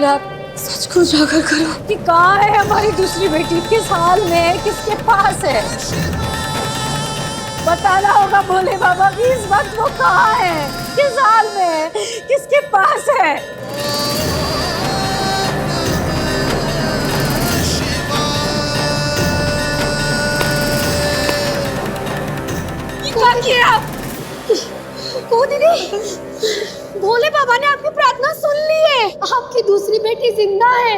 लेकिन आप सच को उजागर करो कि कहाँ है हमारी दूसरी बेटी, किस हाल में है, किसके पास है। बताना होगा भोले बाबा कि इस वक्त वो कहाँ है, किस हाल में है, किसके पास है। ये क्या किया आप? ओ दीदी, भोले बाबा ने आपकी प्रार्थना सुन ली है। आपकी दूसरी बेटी जिंदा है।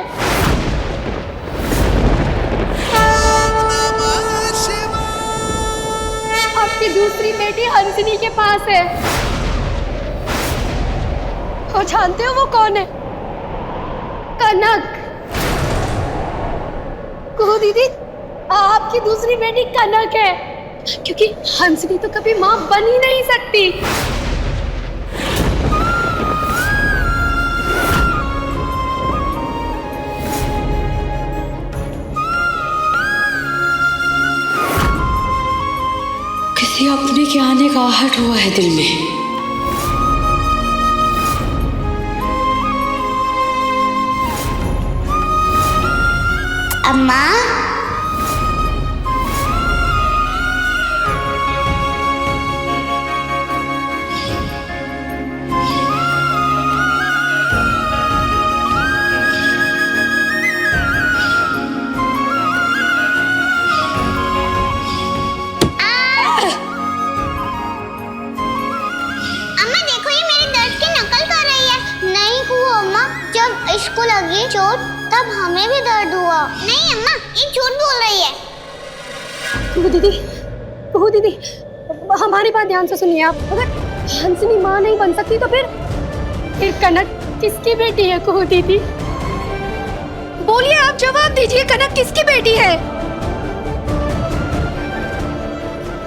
आपकी दूसरी बेटी हंसनी के पास है। और जानते हो वो कौन है? कनक। कहो दीदी, आपकी दूसरी बेटी कनक है, क्योंकि हंसनी तो कभी मां बन ही नहीं सकती। किसी अपने के आने का आहट हुआ है दिल में। अम्मा, इसको लगी चोट तब हमें भी दर्द हुआ। नहीं अम्मा, ये झूठ बोल रही है। बहू दीदी, हमारी बात ध्यान से सुनिए आप। अगर हंसनी माँ नहीं बन सकती तो फिर कनक किसकी बेटी है? बहू दीदी बोलिए, आप जवाब दीजिए, कनक किसकी बेटी है?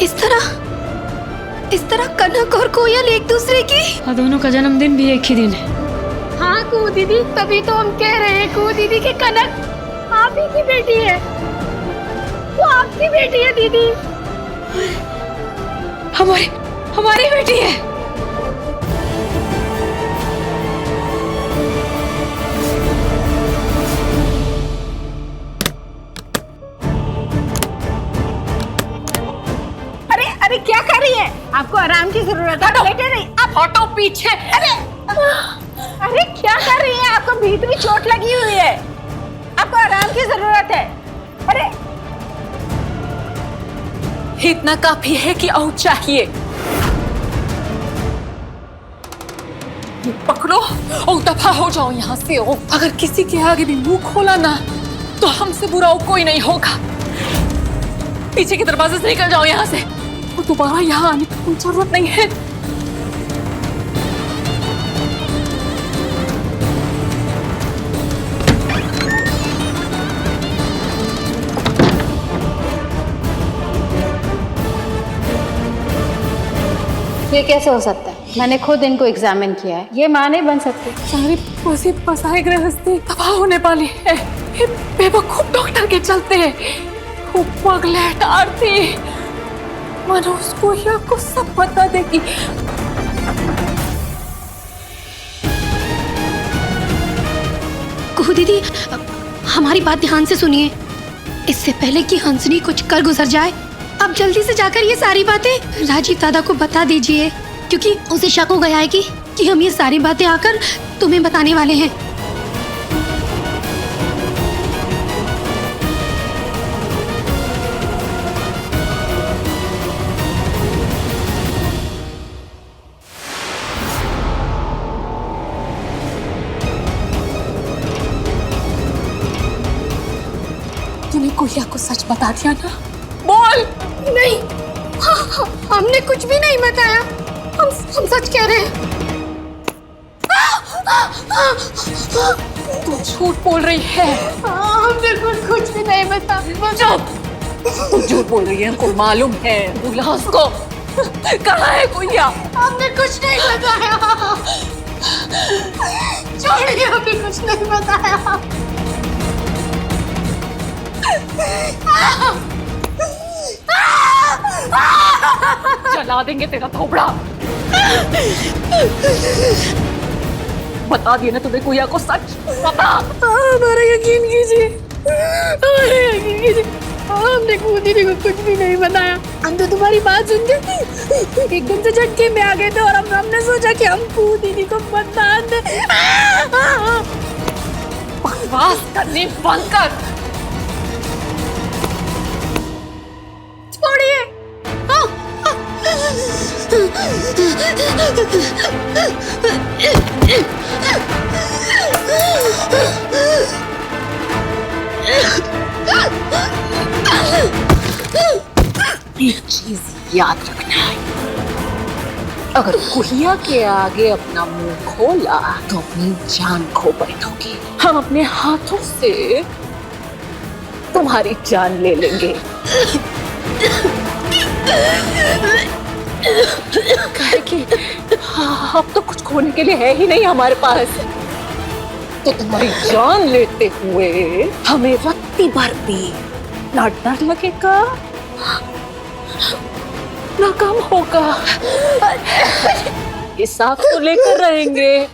इस तरह कनक और कोयल एक दूसरे की, और दोनों का जन्मदिन भी एक ही दिन है। हाँ कू दीदी, तभी तो हम कह रहे हैं कू दीदी कि कनक आप ही की बेटी है। वो आपकी बेटी है दीदी। हमारी बेटी है। अरे क्या कर रही है? आपको आराम की जरूरत है, लेटे नहीं। आप हटो पीछे। अरे क्या कर रही है? आपको भीतरी चोट लगी हुई है, आपको आराम की जरूरत है। अरे इतना काफी है कि और चाहिए। पकड़ो और दफा हो जाओ यहाँ से। अगर किसी के आगे भी मुंह खोला ना तो हमसे बुरा कोई नहीं होगा। पीछे के दरवाजे से निकल जाओ यहाँ से, और दोबारा यहाँ आने की कोई जरूरत नहीं है। ये कैसे हो सकता है? मैंने खुद इनको एग्जामिन किया है, ये मां नहीं बन सकती। सारी पसी पसाए गृहस्थी तबाह होने वाली है। ये बेवकूफ डॉक्टर के चलते हैं। वो पगलेट आरती मनोज को ही आपको सब बता देगी। कुहू दीदी, हमारी बात ध्यान से सुनिए। इससे पहले कि हंसनी कुछ कर गुजर जाए, आप जल्दी से जाकर ये सारी बातें राजीव दादा को बता दीजिए, क्योंकि उसे शक हो गया है कि हम ये सारी बातें आकर तुम्हें बताने वाले हैं। तूने कोहिया को सच बता दिया ना? बोल। नहीं, हमने कुछ भी नहीं बताया। हम सच कह रहे हैं। तू झूठ बोल रही है। हमने कुछ भी नहीं बताया। चुप। तू झूठ बोल रही है, हमको मालूम है। बोला उसको। कहाँ है कोहिया? हमने कुछ नहीं बताया। छोड़िए, हमने कुछ नहीं बताया। जला देंगे तेरा थोपड़ा। बता दिया ना तुम्हें गुहिया को सच पता। हमारा यकीन कीजिए, हमारा यकीन कीजिए, हमने कूद दीदी को कुछ भी नहीं बताया। हम तो तुम्हारी बात सुन के एकदम से झटके में आ गए थे और हमने सोचा कि हम कूद दीदी को बता दे। बकवास करने बंद कर, छोड़िए। एक चीज याद रखना है, अगर गुहिया के आगे अपना मुंह खोला तो अपनी जान खो बैठोगे। हम अपने हाथों से तुम्हारी जान ले लेंगे। कहे कि अब तो कुछ खोने के लिए है ही नहीं हमारे पास, तो तुम्हारी जान लेते हुए हमें रत्ती भर भी ना डर लगेगा ना कम होगा। ये साथ तो लेकर रहेंगे।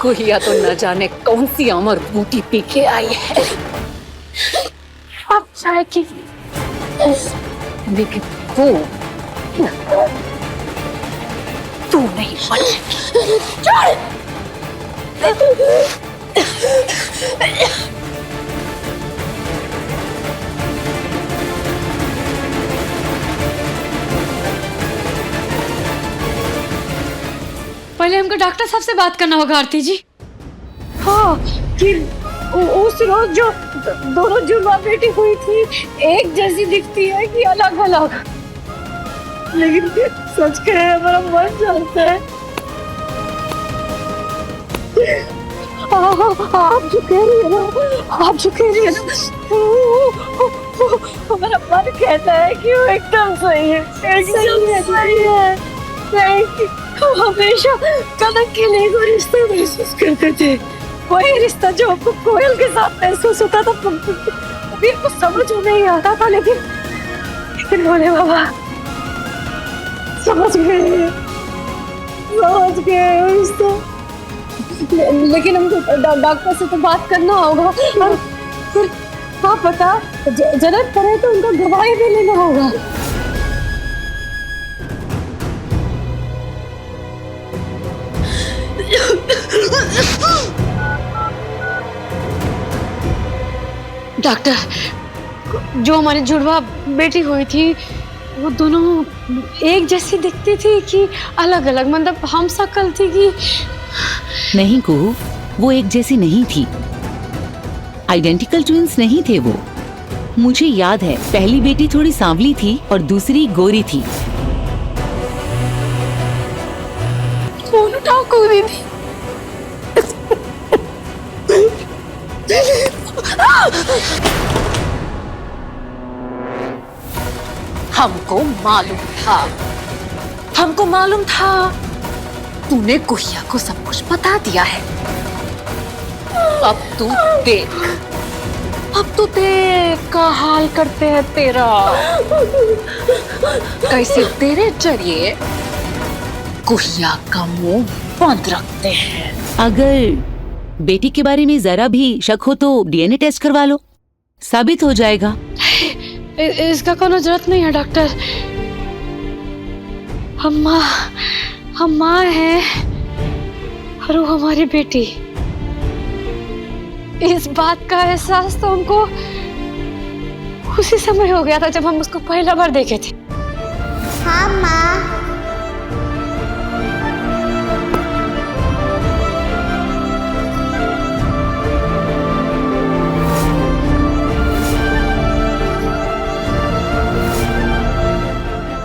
गुहिया तो न जाने कौन सी अमर बूटी पी के आई है, अब जाएगी, लेकिन तू नहीं बचेगी। छोड़। पहले हमको डॉक्टर साहब से बात करना होगा आरती जी। हाँ, कि उस रोज जो दोनों जुड़वा बेटी हुई थी एक जैसी दिखती है कि अलग अलग, लेकिन सच कहे हमारा मन जानता है। आप जो कह रही है ना, आप जो कह रही है ना, हमारा मन कहता है कि वो एकदम सही है, एकदम सही है। हम हमेशा कनक के लिए कोई रिश्ता महसूस करते थे, वही रिश्ता जो आपको कोयल के साथ महसूस होता था। अभी आपको समझ में नहीं आता था, लेकिन भोले बाबा समझ गए रिश्ता। लेकिन हमको डॉक्टर से तो बात करना होगा, और फिर क्या पता जरूरत पड़े तो उनका गवाही भी लेना होगा। डॉक्टर, जो हमारी जुड़वा बेटी हुई थी वो दोनों एक जैसी दिखती थी कि अलग अलग, मतलब हम शक्ल थी कि नहीं कुहू, वो एक जैसी नहीं थी, आइडेंटिकल ट्विंस नहीं थे वो। मुझे याद है पहली बेटी थोड़ी सांवली थी और दूसरी गोरी थी। फोन उठाओ कूदी थी। हमको मालूम था तूने गुहिया को सब कुछ बता दिया है। अब तू देख का हाल करते हैं तेरा, कैसे तेरे जरिए गुहिया का मुंह बंद रखते हैं। अगर बेटी के बारे में जरा भी शक हो तो डीएनए टेस्ट करवा लो, साबित हो जाएगा। इसका कोनो जरूरत नहीं है डॉक्टर, हम माँ हैं और वो हमारी बेटी। इस बात का एहसास तो हमको उसी समय हो गया था जब हम उसको पहला बार देखे थे। हाँ माँ।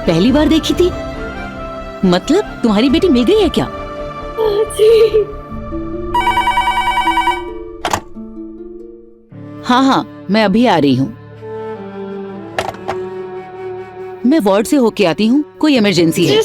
पहली बार देखी थी? मतलब तुम्हारी बेटी मिल गई है क्या? जी। हाँ, मैं अभी आ रही हूँ। मैं वार्ड से होके आती हूँ, कोई इमरजेंसी है।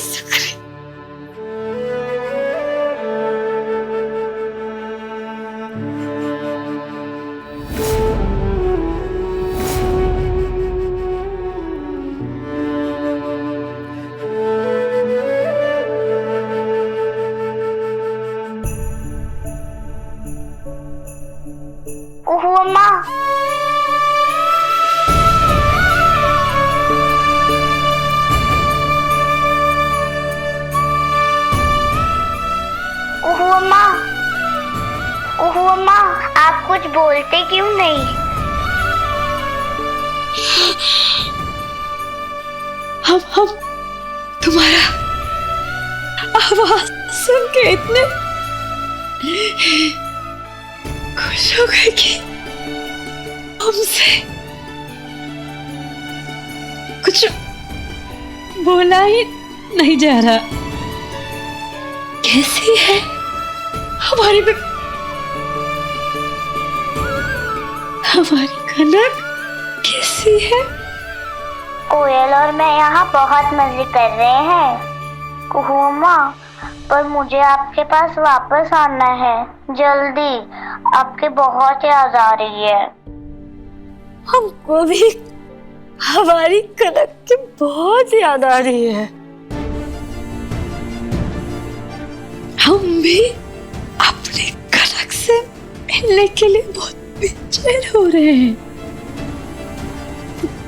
ओहो अम्मा, ओहो अम्मा, ओहो अम्मा, आप कुछ बोलते क्यों नहीं? हम तुम्हारा आवाज सुन के इतने खुश हो गए कि हमसे कुछ बोला ही नहीं जा रहा। कैसी है हमारी हमारी कनक, कैसी है? कोयल और मैं यहाँ बहुत मजे कर रहे हैं। कुहू अम्मा, पर मुझे आपके पास वापस आना है जल्दी, आपकी बहुत याद आ रही है। हमको भी हमारी कनक की बहुत याद आ रही है। हम भी अपनी कनक से मिलने के लिए बहुत बेचैन हो रहे हैं।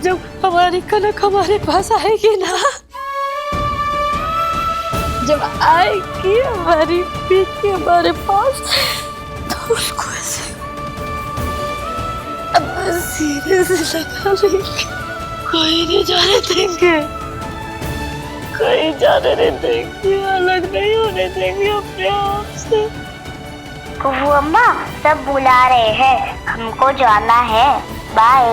जब हमारी कनक हमारे पास आएगी ना, जब आएगी हमारी बेटी हमारे पास, तो उसको ऐसे सीने से लगा लेंगे। कोई नहीं जाने देंगे, कोई जाने नहीं देंगे, अलग नहीं होने देंगे अपने आप से। कुहू अम्मा, सब बुला रहे हैं, हमको जाना है। बाय।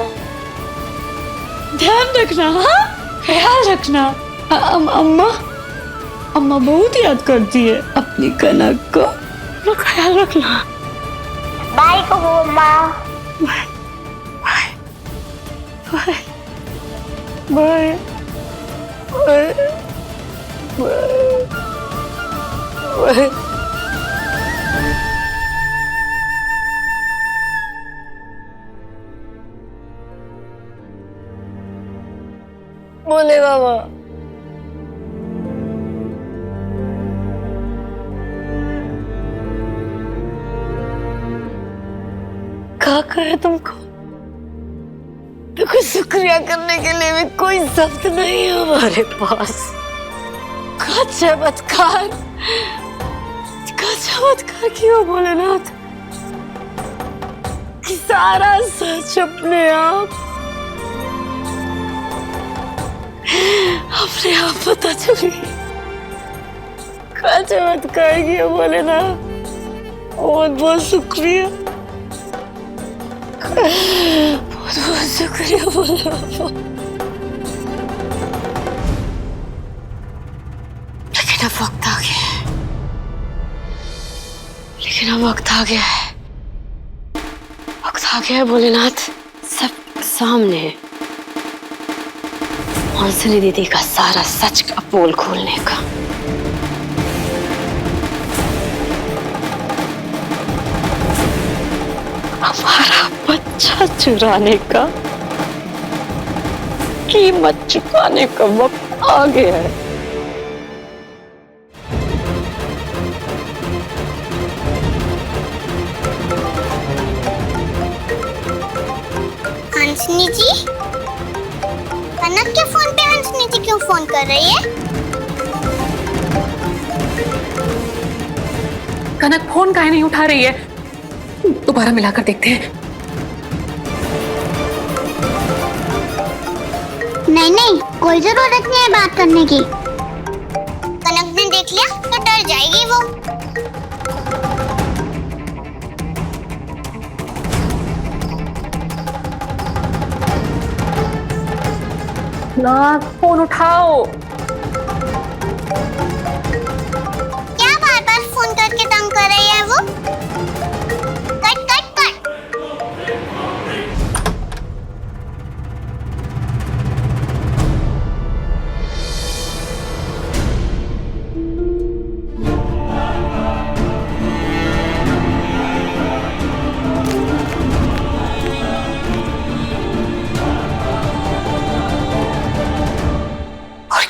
ध्यान रखना, हाँ, ख्याल रखना। अम्मा बहुत याद करती है अपनी कनक को, तो ख्याल रखना। बाय कुहू अम्मा। Bye bye bye bye. बोले बाबा, क्या कहे तुमको? देखो, शुक्रिया करने के लिए भी कोई शब्द नहीं है हमारे पास। का चमत्कार किया भोलेनाथ, कि सारा सच अपने आप पता चली। का चमत्कार किया भोलेनाथ, बहुत बहुत शुक्रिया, बहुत बहुत शुक्रिया भोलेनाथ। लेकिन अब वक्त आ गया है, वक्त आ गया है भोलेनाथ, सब सामने है। हंसनी दीदी का सारा सच का पोल खोलने का। हमारा बच्चा चुराने का, कीमत चुकाने का वक्त आ गया है। हंसनी जी, कनक के फोन पे हंसनी जी क्यों फोन कर रही है? कनक फोन काहे नहीं उठा रही है? दोबारा मिलाकर देखते हैं। नहीं, कोई जरूरत नहीं है बात करने की। कनक ने देख लिया तो डर जाएगी वो। ना, फोन उठाओ। क्या बार बार फोन करके तंग कर रही है वो? Cut cut cut.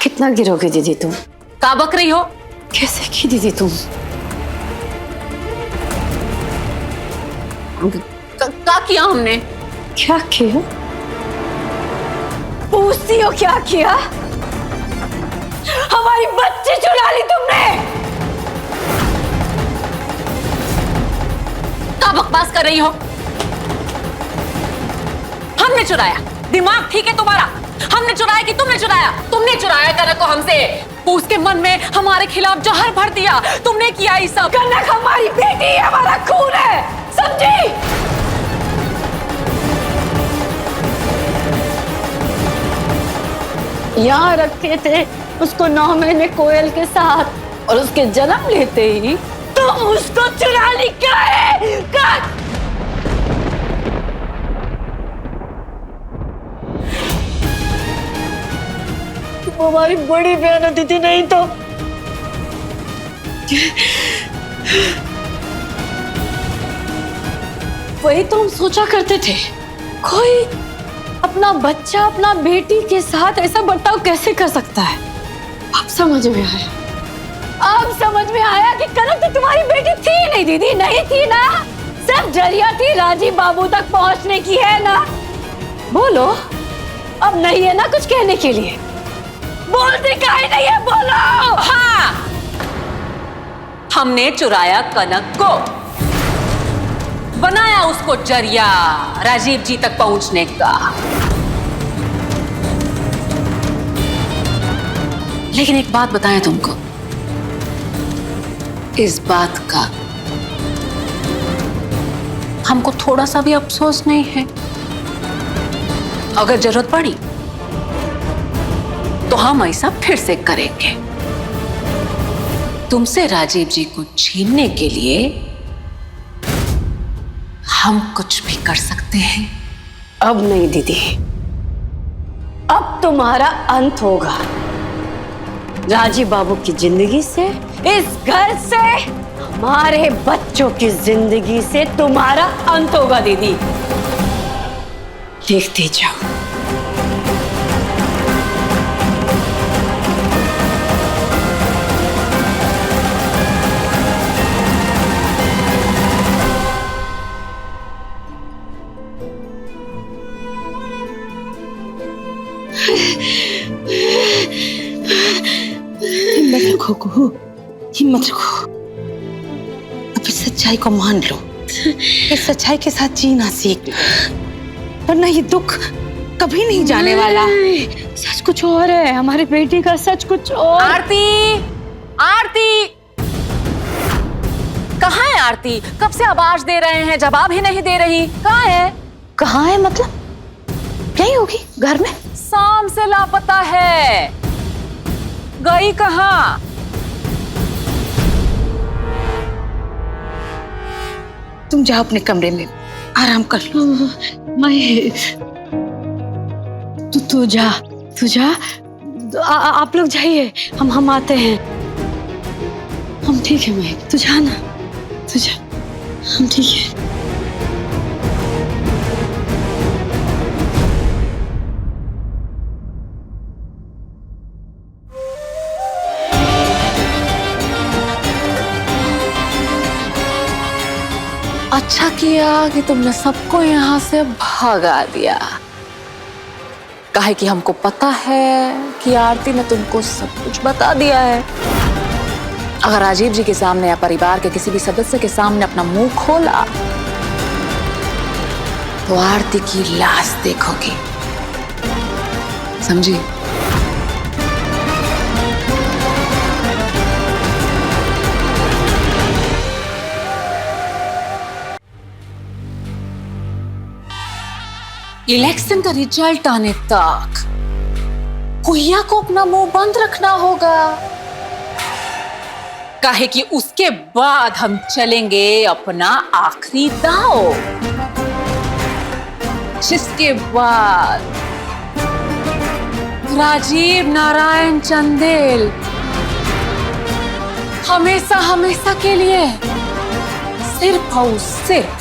कितना गिरोगे दीदी तुम? का बक रही हो? कैसे की दीदी तुम? क्या किया हमने? क्या किया? पूछती हो क्या किया? हमारी बच्ची चुरा ली तुमने। क्या बकवास कर रही हो? हमने चुराया? दिमाग ठीक है तुम्हारा? हमने चुराया कि तुमने चुराया? तुमने चुराया कनक को हमसे। उसके मन में हमारे खिलाफ जहर भर दिया। तुमने किया ये सब। कनक हमारी बेटी है, हमारा खून है, समझी? यहाँ रखे थे उसको 9 महीने कोयल के साथ और उसके जन्म लेते ही तुम उसको चुरा ली। क्या है? तुम हमारी बड़ी बहन होती थी, नहीं तो वही तो हम सोचा करते थे। कोई अपना बच्चा, अपना बेटी के साथ ऐसा बर्ताव कैसे कर सकता है? अब समझ में आया। अब समझ में आया कि कनक तो तुम्हारी बेटी थी नहीं दीदी, नहीं थी ना। सब जरिया थी राजीव बाबू तक पहुंचने की, है ना? बोलो, अब नहीं है ना कुछ कहने के लिए? बोलते काहे नहीं है, बोलो। हाँ, हमने चुराया कनक को, बनाया उसको जरिया राजीव जी तक पहुंचने का। लेकिन एक बात बताएं तुमको, इस बात का हमको थोड़ा सा भी अफसोस नहीं है। अगर जरूरत पड़ी तो हम ऐसा फिर से करेंगे। तुमसे राजीव जी को छीनने के लिए हम कुछ भी कर सकते हैं। अब नहीं दीदी, अब तुम्हारा अंत होगा। राजीव बाबू की जिंदगी से, इस घर से, हमारे बच्चों की जिंदगी से तुम्हारा अंत होगा दीदी। देखते जाओ। हिम्मत रखो कुहू, हिम्मत रखो। अब इस सच्चाई को मान लो, इस सच्चाई के साथ जीना सीख लो, वरना ये दुख कभी नहीं जाने वाला। सच कुछ और है, हमारी बेटी का सच कुछ और। आरती, आरती, कहाँ है आरती? कब से आवाज दे रहे हैं, जवाब ही नहीं दे रही। कहाँ है? कहाँ है मतलब? यही होगी घर में। शाम से लापता है, गई कहाँ? तुम जाओ अपने कमरे में आराम कर लो। मैं तू जा, तू जा। आप लोग जाइए, हम आते हैं। हम ठीक है मैं, तू जा ना, तू जा, हम ठीक है। अच्छा किया कि तुमने सबको यहाँ से भगा दिया। काहे कि हमको पता है कि आरती ने तुमको सब कुछ बता दिया है। अगर राजीव जी के सामने या परिवार के किसी भी सदस्य के सामने अपना मुंह खोला तो आरती की लाश देखोगी, समझी? इलेक्शन का रिजल्ट आने तक कुहिया को अपना मुंह बंद रखना होगा। काहे कि उसके बाद हम चलेंगे अपना आखिरी दांव, जिसके बाद राजीव नारायण चंदेल हमेशा हमेशा के लिए सिर्फ और सिर्फ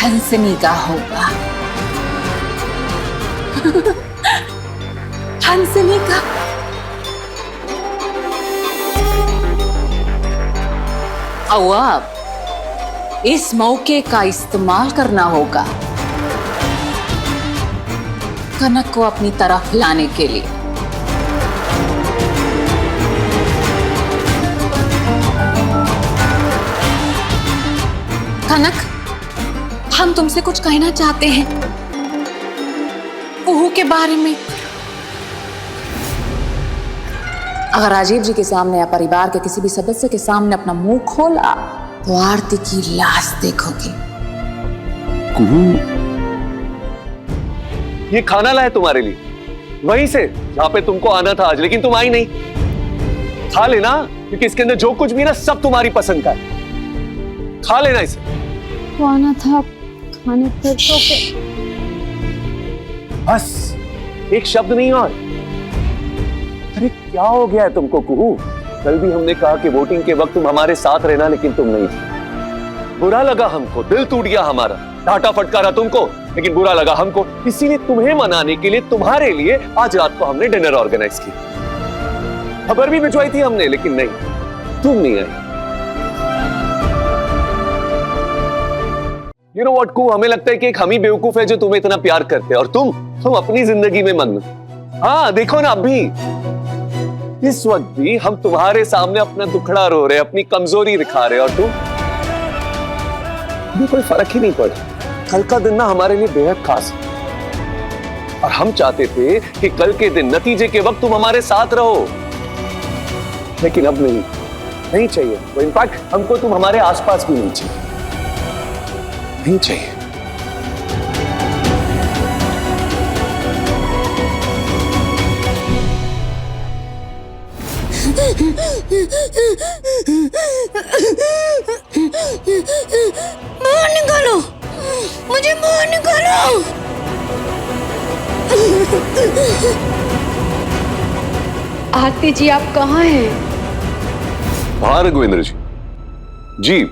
हंसनी का होगा। हंसनी का। अब इस मौके का इस्तेमाल करना होगा कनक को अपनी तरफ लाने के लिए। कनक, हम तुमसे कुछ कहना चाहते हैं कुहू के बारे में। अगर राजीव जी के सामने या परिवार के किसी भी सदस्य के सामने अपना मुंह खोला तो आरती की लाश देखोगे। कुहू, ये खाना लाया तुम्हारे लिए वहीं से जहां पे तुमको आना था आज, लेकिन तुम आई नहीं। खा लेना, क्योंकि इसके अंदर जो कुछ भी ना सब तुम्हारी पसंद का है। खा लेना इसे। तो आना था खाने पर तो बस एक शब्द नहीं और। अरे क्या हो गया है तुमको कुहू? कल भी हमने कहा कि वोटिंग के वक्त तुम हमारे साथ रहना, लेकिन तुम नहीं थी। बुरा लगा हमको, दिल टूट गया हमारा। डांटा फटकारा तुमको, लेकिन बुरा लगा हमको। इसीलिए तुम्हें मनाने के लिए, तुम्हारे लिए आज रात को हमने डिनर ऑर्गेनाइज किया। खबर भी भिजवाई थी हमने, लेकिन नहीं, तुम नहीं आई। You know what, कुहू, हमें लगता है कि एक हम ही बेवकूफ है जो तुम्हें इतना प्यार करते हैं, और तुम अपनी जिंदगी में मग्न। हाँ देखो ना, अभी इस वक्त भी हम तुम्हारे सामने अपना दुखड़ा रो रहे, अपनी कमजोरी दिखा रहे, और तुम्हें कोई फर्क ही नहीं पड़ा। कल का दिन ना हमारे लिए बेहद खास है, और हम चाहते थे कि कल के दिन नतीजे के वक्त तुम हमारे साथ रहो, लेकिन अब नहीं चाहिए। तो इनफैक्ट हमको तुम हमारे आसपास भी नहीं चाहिए, नहीं चाहिए। बाहर निकालो, मुझे बाहर निकालो। आरती जी आप कहाँ हैं? हाँ रघुवेंद्र जी,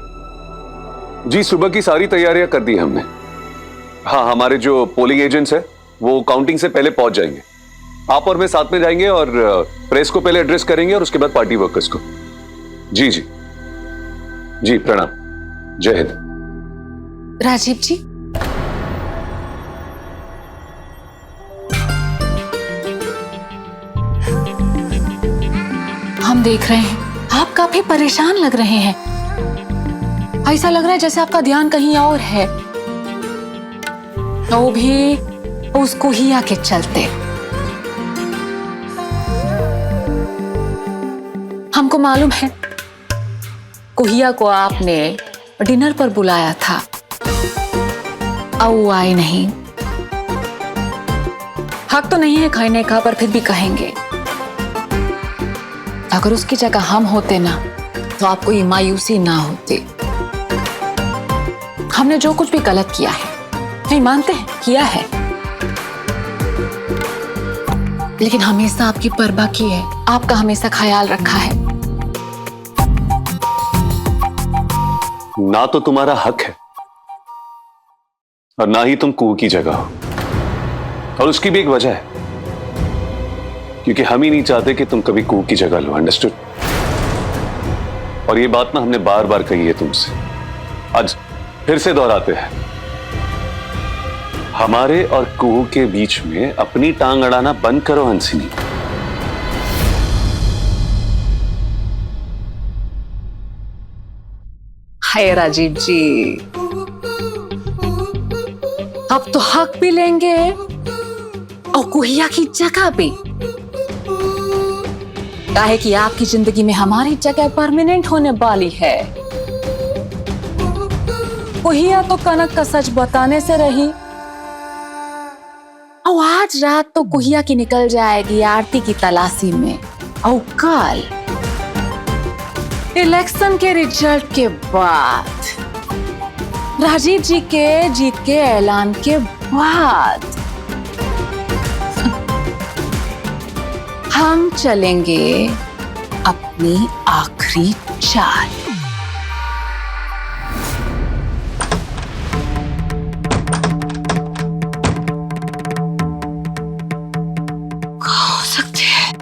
जी सुबह की सारी तैयारियां कर दी हमने। हाँ, हमारे जो पोलिंग एजेंट्स हैं वो काउंटिंग से पहले पहुंच जाएंगे। आप और मैं साथ में जाएंगे और प्रेस को पहले एड्रेस करेंगे और उसके बाद पार्टी वर्कर्स को। जी जी जी, प्रणाम, जय हिंद। राजीव जी, हम देख रहे हैं आप काफी परेशान लग रहे हैं। ऐसा लग रहा है जैसे आपका ध्यान कहीं और है, तो भी उसको ही आके चलते। हमको मालूम है कुहिया को आपने डिनर पर बुलाया था और वो आई नहीं। हक तो नहीं है कहने का, पर फिर भी कहेंगे। अगर उसकी जगह हम होते ना तो आपको ये मायूसी ना होती। हमने जो कुछ भी गलत किया है, नहीं मानते हैं, किया है, लेकिन हमेशा आपकी परवाह की है, आपका हमेशा ख्याल रखा है। ना तो तुम्हारा हक है और ना ही तुम कुहू की जगह हो, और उसकी भी एक वजह है, क्योंकि हम ही नहीं चाहते कि तुम कभी कुहू की जगह लो। अंडरस्टूड? और ये बात ना हमने बार बार कही है तुमसे, आज फिर से दोहराते हैं। हमारे और कुहू के बीच में अपनी टांग अड़ाना बंद करो हंसिनी। हाय राजीव जी, अब तो हक भी लेंगे और कुहिया की जगह भी। काहे कि आपकी जिंदगी में हमारी जगह परमानेंट होने वाली है। कुहिया तो कनक का सच बताने से रही, और आज रात तो कुहिया की निकल जाएगी आरती की तलाशी में, और कल इलेक्शन के रिजल्ट के बाद, राजीव जी के जीत के ऐलान के बाद हम चलेंगे अपनी आखिरी चाल। हो सकते हैं।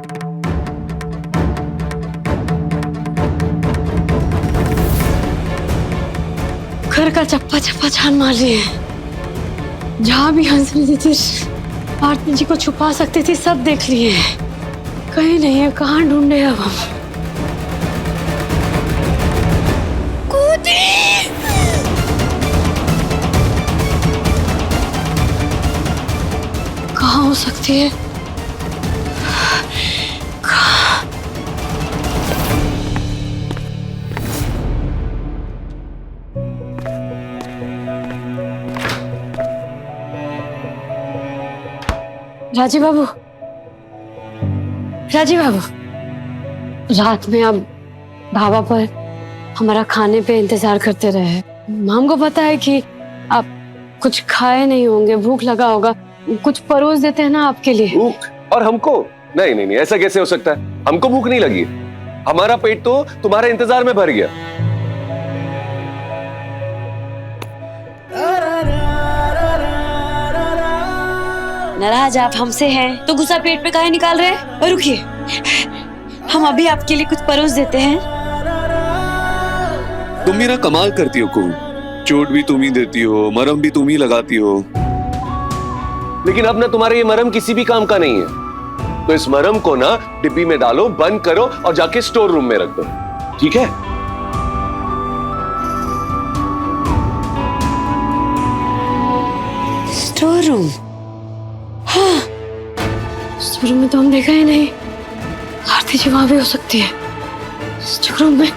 चप्पा चप्पा छान मार रही है। जहाँ भी हंसनी दीदी आरती जी को छुपा सकती थी सब देख लिए हैं। कहीं नहीं है, कहाँ ढूंढे अब हम? कहाँ हो सकती है? राजीव बाबू, राजीव बाबू, रात में आप ढाबा पर हमारा खाने पे इंतजार करते रहे। हमको पता है कि आप कुछ खाए नहीं होंगे, भूख लगा होगा, कुछ परोस देते हैं ना आपके लिए। भूख? और हमको? नहीं नहीं नहीं, ऐसा कैसे हो सकता है? हमको भूख नहीं लगी, हमारा पेट तो तुम्हारे इंतजार में भर गया। नाराज आप हमसे हैं तो गुस्सा पेट पे काहे निकाल रहे हैं? और रुकिए, हम अभी आपके लिए कुछ परोस देते हैं। तुम भी ना कमाल करती हो कुहू, चोट भी तुम ही देती हो, मरहम भी तुम ही लगाती हो। लेकिन अब ना तुम्हारा ये मरहम किसी भी काम का नहीं है, तो इस मरहम को ना डिब्बी में डालो, बंद करो और जाके स्टोर रूम में रख दो, ठीक है? Store room? हाँ, स्टोर रूम में तो हम देखा ही नहीं। आरती जी वहां भी हो सकती है, स्टोर रूम में।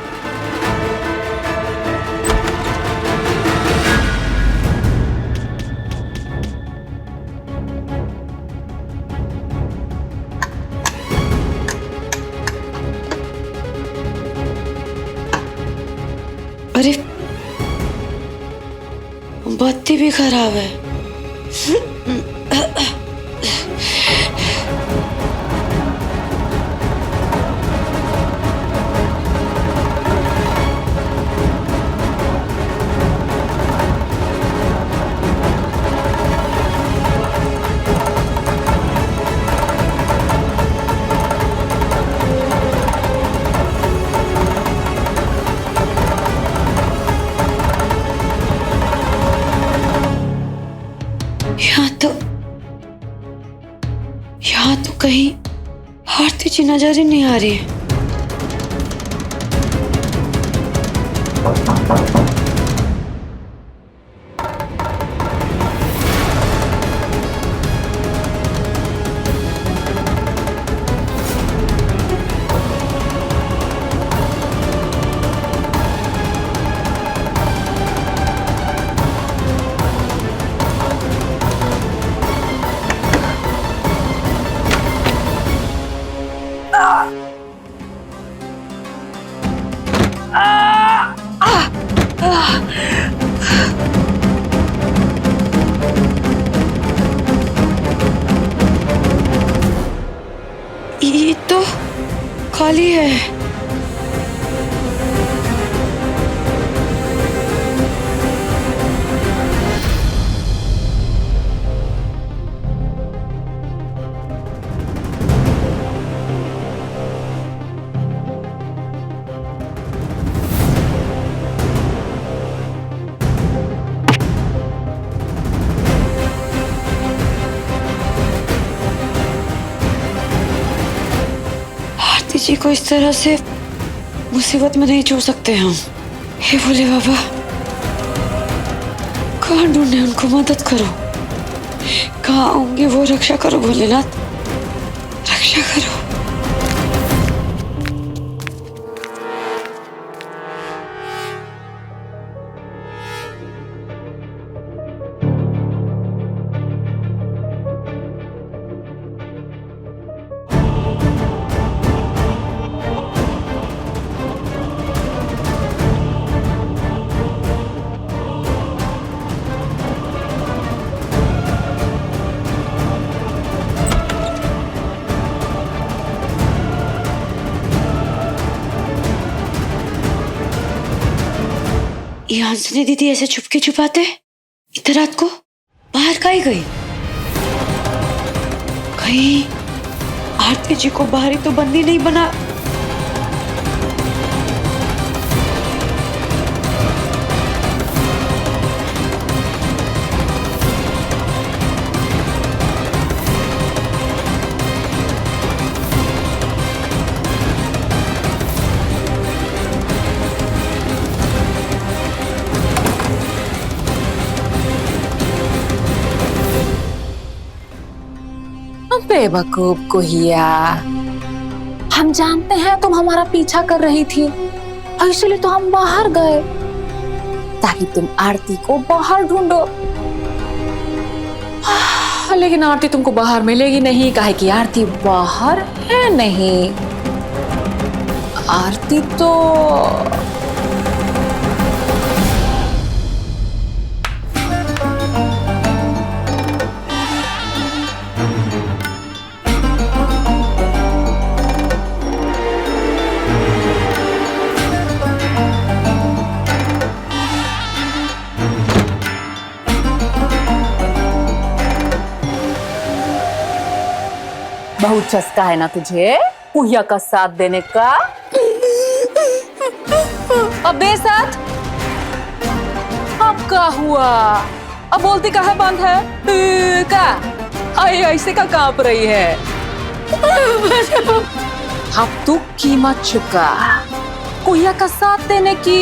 अरे बत्ती भी खराब है। यहाँ तो कहीं आरती जी नजर ही नहीं आ रही है। ये तो खाली है। आरती जी को इस तरह से मुसीबत में नहीं छोड़ सकते हम। हे भोले बाबा, कहाँ ढूंढे उनको, मदद करो। कहाँ होंगे वो, रक्षा करो भोलेनाथ, रक्षा करो। ये हंसनी दीदी ऐसे चुपके छुपाते इतनी रात को बाहर काहे गई? कहीं आरती जी को बाहर ही तो बंदी नहीं बना। बेवकूफ कुहिया, हम जानते हैं तुम हमारा पीछा कर रही थी और इसलिए तो हम बाहर गए ताकि तुम आरती को बाहर ढूंढो। लेकिन आरती तुमको बाहर मिलेगी नहीं, काहे कि आरती बाहर है नहीं। आरती तो बहुत चस्का है ना तुझे कुहिया का साथ देने का। अब दे साथ। अब क्या हुआ? अब बोलती कहाँ बंद है? का आई ऐसे का कांप रही है? अब तू कीमत चुका। कुहिया का साथ देने की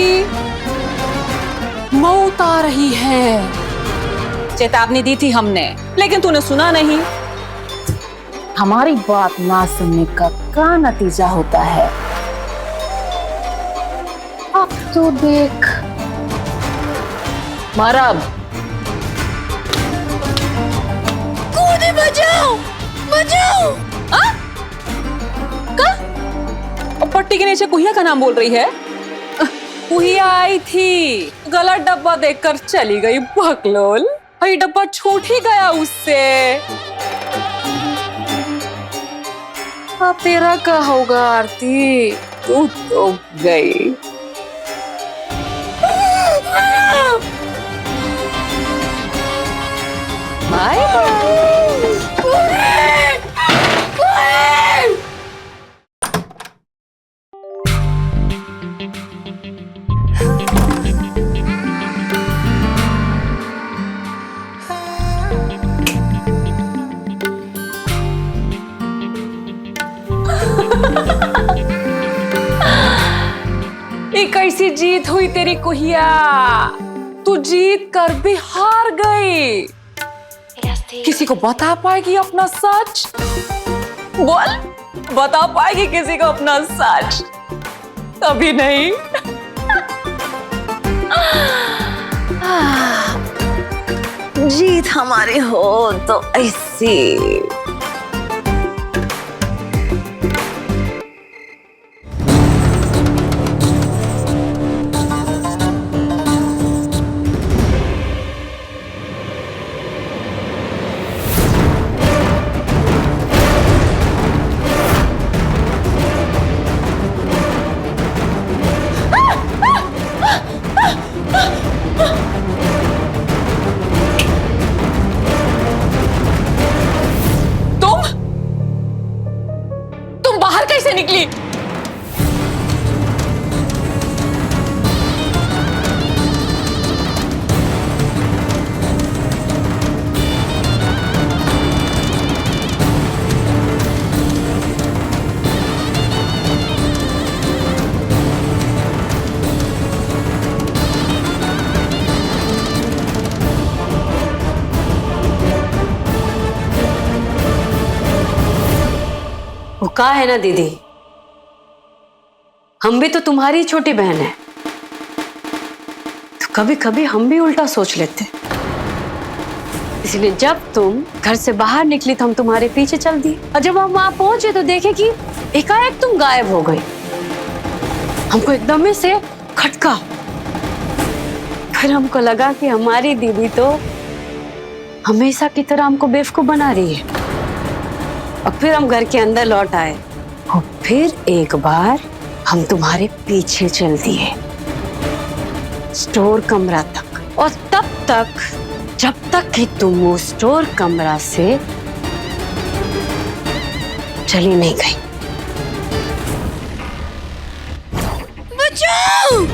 मौत आ रही है। चेतावनी दी थी हमने, लेकिन तूने सुना नहीं। हमारी बात ना सुनने का क्या नतीजा होता है? अब तो देख मरब। कूदे, बचाओ बचाओ। का? पट्टी के नीचे कुहिया का नाम बोल रही है। कुहिया आई थी, गलत डब्बा देखकर चली गई बकलोल। ये डब्बा छूट ही गया उससे। अब तेरा क्या होगा आरती? तू तो गई। बाय एक ऐसी जीत हुई तेरी कुहिया, तू जीत कर भी हार गई। किसी को बता पाएगी अपना सच? बोल, बता पाएगी किसी को अपना सच? कभी नहीं। जीत हमारी हो तो ऐसी। तुम बाहर कैसे निकली? वो का है ना दीदी, हम भी तो तुम्हारी छोटी बहन है, तो कभी कभी हम भी उल्टा सोच लेते। इसलिए जब तुम घर से बाहर निकली तो हम तुम्हारे पीछे चल दिए, और जब हम वहां पहुंचे तो देखे कि एकाएक तुम गायब हो गई। हमको एकदम से खटका। फिर हमको लगा कि हमारी दीदी तो हमेशा की तरह हमको बेवकूफ बना रही है। और फिर हम घर के अंदर लौट आए और फिर एक बार हम तुम्हारे पीछे चल दिए स्टोर कमरा तक, और तब तक जब तक कि तुम वो स्टोर कमरा से चली नहीं गई। बचाओ!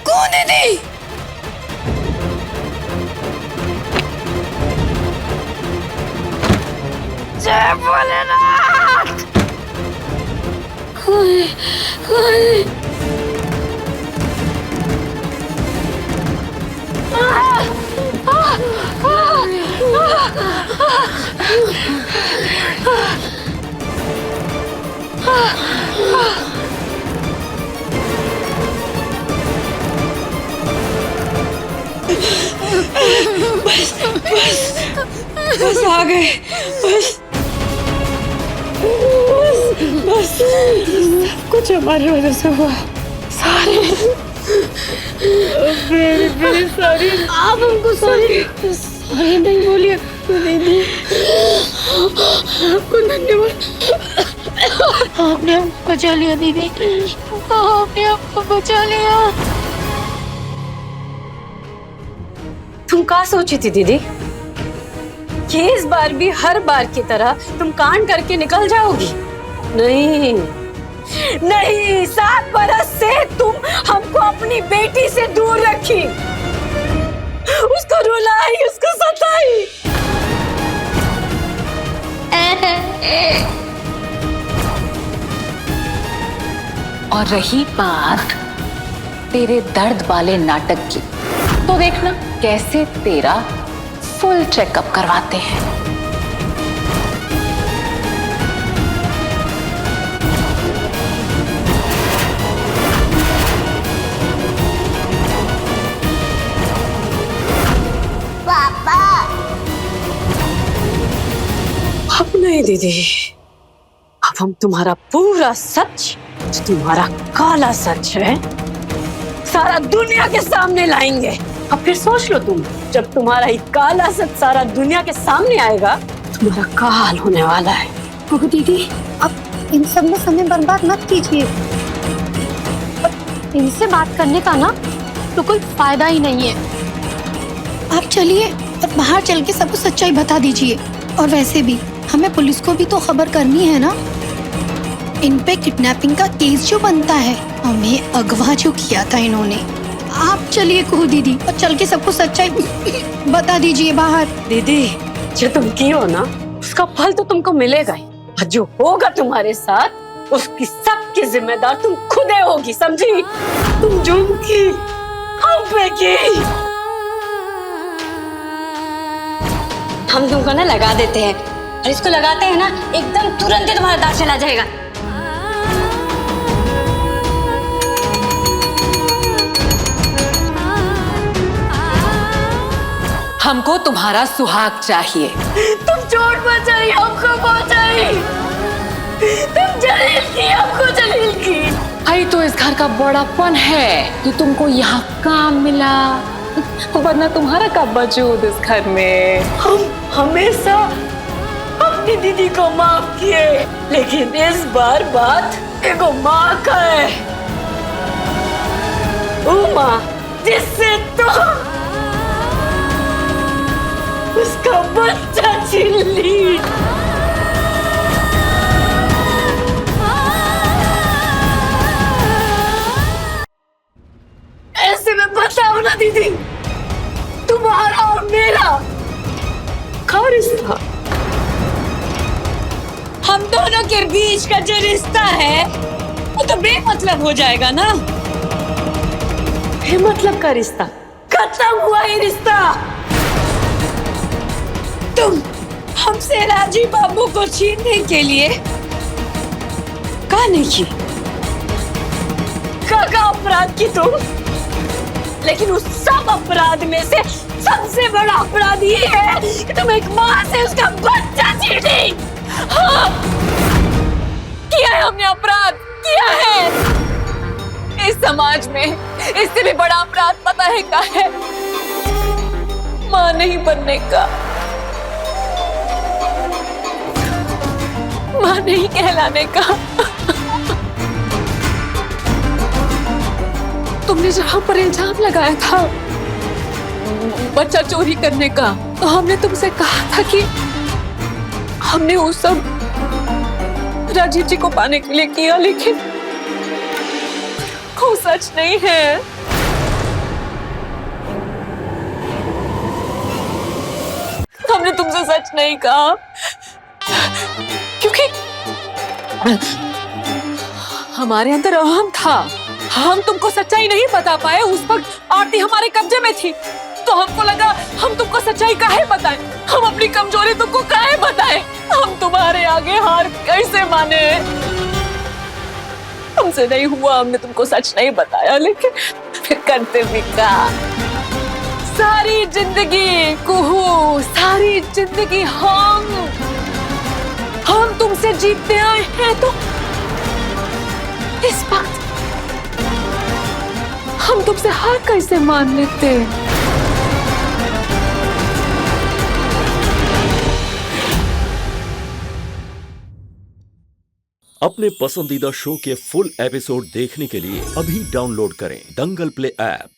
कौन है नहीं? जय भोलेनाथ! बस आ गए, बस सब कुछ हमारी वजह से हुआ। सारे मेरी सारी आप हमको सॉरी नहीं बोलिए दीदी। आपको धन्यवाद। आपने हमको बचा लिया दीदी, आपने हमको बचा लिया। तुम क्या सोची थी दीदी कि इस बार भी हर बार की तरह तुम कांड करके निकल जाओगी? नहीं नहीं, 7 बरस से तुम हमको अपनी बेटी से दूर रखी, उसको रुलाई, उसको सताई। और रही बात तेरे दर्द वाले नाटक की, तो देखना कैसे तेरा फुल चेकअप करवाते हैं। पापा अब नहीं दीदी, अब हम तुम्हारा पूरा सच, जो तुम्हारा काला सच है, सारा दुनिया के सामने लाएंगे। अब फिर सोच लो तुम, जब तुम्हारा ये काला सच सारा दुनिया के सामने आएगा, तुम्हारा क्या हाल होने वाला है। ओह दीदी, अब इन सब में समय बर्बाद मत कीजिए। इनसे बात करने का ना तो कोई फायदा ही नहीं है। आप चलिए और बाहर चल के सबको सच्चाई बता दीजिए। और वैसे भी हमें पुलिस को भी तो खबर करनी है ना। इन पे किडनैपिंग का केस जो बनता है, हमें अगवा जो किया था इन्होंने। आप चलिए कुहू दीदी और चल के सबको सच्चाई बता दीजिए बाहर। दीदी, जो तुम की हो ना, उसका फल तो तुमको मिलेगा ही, और जो होगा तुम्हारे साथ, उसकी सबकी जिम्मेदार तुम खुद होगी, समझी? तुम जुर्म की, हम पे की। हम तुमको ना लगा देते हैं, और इसको लगाते हैं ना, एकदम तुरंत ही तुम्हारा दाग चला जाएगा। हमको तुम्हारा सुहाग चाहिए। तुम चोट बचाई, हमको पहुंचाई। तुम जलील की, हमको जलील की। आई तो इस घर का बड़ापन है कि तुमको यहाँ काम मिला, वरना तुम्हारा कब वजूद इस घर में। हम हमेशा अपनी दीदी को माफ किए, लेकिन इस बार बात एगो माँ का है। वो माँ जिससे तुम उसका बच्चा छीन ली। ऐसे में बताओ ना दीदी, तुम्हारा और मेरा क्या रिश्ता? हम दोनों के बीच का जो रिश्ता है, वो तो बेमतलब हो जाएगा ना। बेमतलब का रिश्ता खत्म हुआ, ये रिश्ता। तुम हमसे राजीव बाबू को छीनने के लिए क्या नहीं की, क्या अपराध की तुम? लेकिन उस सब अपराध में से सबसे बड़ा अपराध ये है कि तुम एक माँ से उसका बच्चा छीनी। हाँ, किया है हमने, अपराध किया है। इस समाज में इससे भी बड़ा अपराध पता है क्या है? माँ नहीं बनने का, माँ नहीं कहलाने का। तुमने जहाँ पर इल्जाम लगाया था बच्चा चोरी करने का, तो हमने तुमसे कहा था कि हमने वो सब राजीव जी को पाने के लिए किया, लेकिन वो सच नहीं है। हमने तुमसे सच नहीं कहा क्योंकि हमारे अंदर अहम था। हम तुमको सच्चाई नहीं बता पाए। उस वक्त आरती हमारे कब्जे में थी, तो हमको लगा हम तुमको सच्चाई काहे बताएं, हम अपनी कमजोरी तुमको काहे बताएं, हम तुम्हारे आगे हार कैसे माने। हमसे नहीं हुआ, हमने तुमको सच नहीं बताया, लेकिन फिर करते भी क्या। सारी जिंदगी कुहू, सारी जिंदगी हम तुमसे जीतते आए हैं, तो इस बात हम तुमसे हार कैसे मान लेते। अपने पसंदीदा शो के फुल एपिसोड देखने के लिए अभी डाउनलोड करें दंगल प्ले ऐप।